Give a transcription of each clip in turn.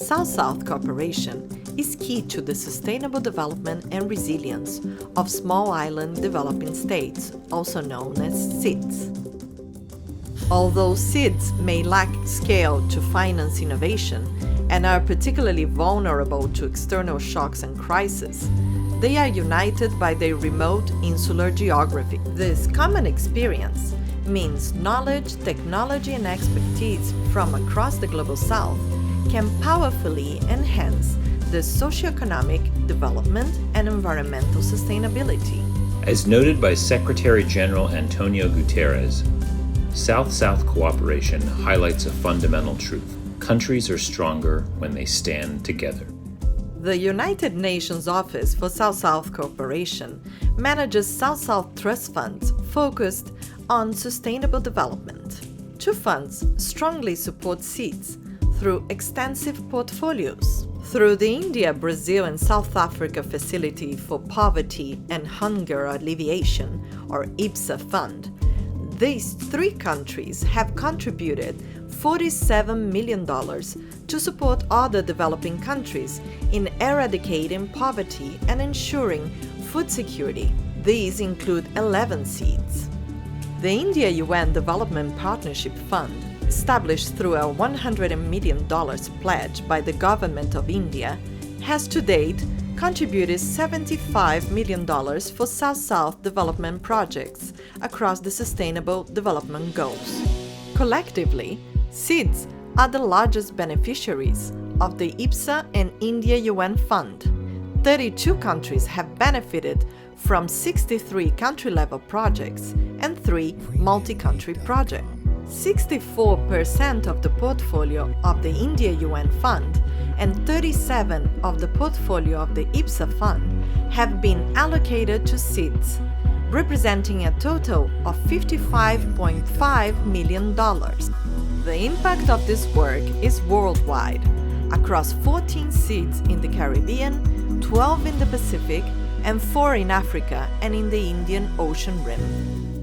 South-South cooperation is key to the sustainable development and resilience of small island developing states, also known as SIDS. Although SIDS may lack scale to finance innovation and are particularly vulnerable to external shocks and crises, they are united by their remote insular geography. This common experience means knowledge, technology, and expertise from across the Global South can powerfully enhance the socioeconomic development and environmental sustainability. As noted by Secretary General Antonio Guterres, South-South cooperation highlights a fundamental truth. Countries are stronger when they stand together. The United Nations Office for South-South Cooperation manages South-South trust funds focused on sustainable development. Two funds strongly support SIDS through extensive portfolios. Through the India, Brazil, and South Africa Facility for Poverty and Hunger Alleviation, or IPSA Fund, these three countries have contributed $47 million to support other developing countries in eradicating poverty and ensuring food security. These include 11 SIDS. The India-UN Development Partnership Fund, established through a $100 million pledge by the Government of India, has to date contributed $75 million for South-South development projects across the Sustainable Development Goals. Collectively, SIDS are the largest beneficiaries of the IPSA and India-UN Fund. 32 countries have benefited from 63 country-level projects and 3 multi-country projects. 64% of the portfolio of the India-UN Fund and 37% of the portfolio of the IPSA Fund have been allocated to SIDS, representing a total of $55.5 million. The impact of this work is worldwide, across 14 SIDS in the Caribbean, 12 in the Pacific, and 4 in Africa and in the Indian Ocean Rim.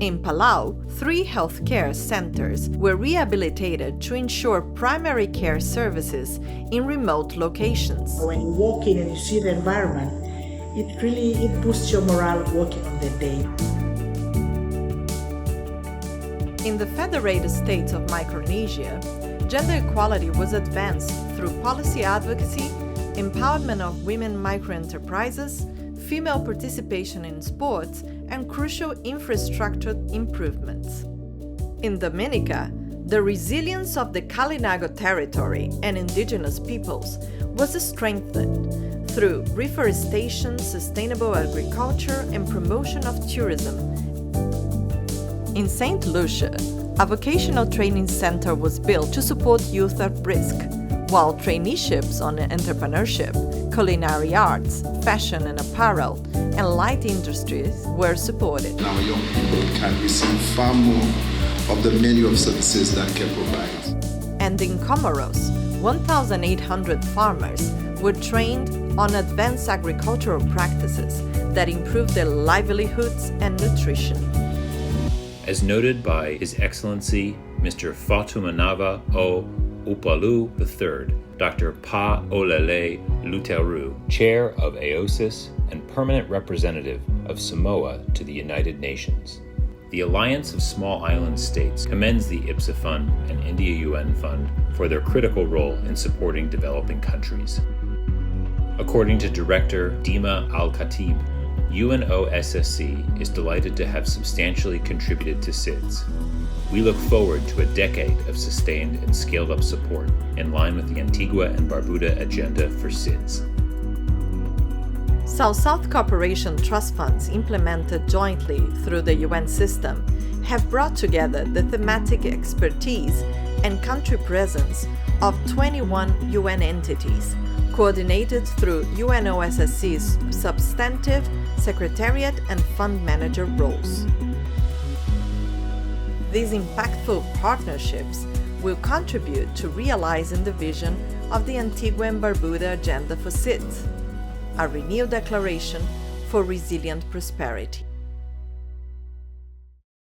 In Palau, 3 healthcare centers were rehabilitated to ensure primary care services in remote locations. When you walk in and you see the environment, it boosts your morale walking on the day. In the Federated States of Micronesia, gender equality was advanced through policy advocacy, empowerment of women microenterprises, female participation in sports, and crucial infrastructure improvements. In Dominica, the resilience of the Kalinago territory and indigenous peoples was strengthened through reforestation, sustainable agriculture, and promotion of tourism. In St. Lucia, a vocational training center was built to support youth at risk, while traineeships on entrepreneurship, culinary arts, fashion and apparel, and light industries were supported. Our young people can receive far more of the menu of services that CARE provides. And in Comoros, 1,800 farmers were trained on advanced agricultural practices that improve their livelihoods and nutrition. As noted by His Excellency Mr. Fatumanava O. Upalu III, Dr. Pa Olele Luteru, Chair of AOSIS and Permanent Representative of Samoa to the United Nations. The Alliance of Small Island States commends the IPSA Fund and India-UN Fund for their critical role in supporting developing countries. According to Director Dima Al-Khatib, UNOSSC is delighted to have substantially contributed to SIDS. We look forward to a decade of sustained and scaled-up support in line with the Antigua and Barbuda agenda for SIDS. South-South Cooperation Trust Funds implemented jointly through the UN system have brought together the thematic expertise and country presence of 21 UN entities, coordinated through UNOSSC's substantive, secretariat and fund manager roles. These impactful partnerships will contribute to realizing the vision of the Antigua and Barbuda Agenda for SIDS, a renewed declaration for resilient prosperity.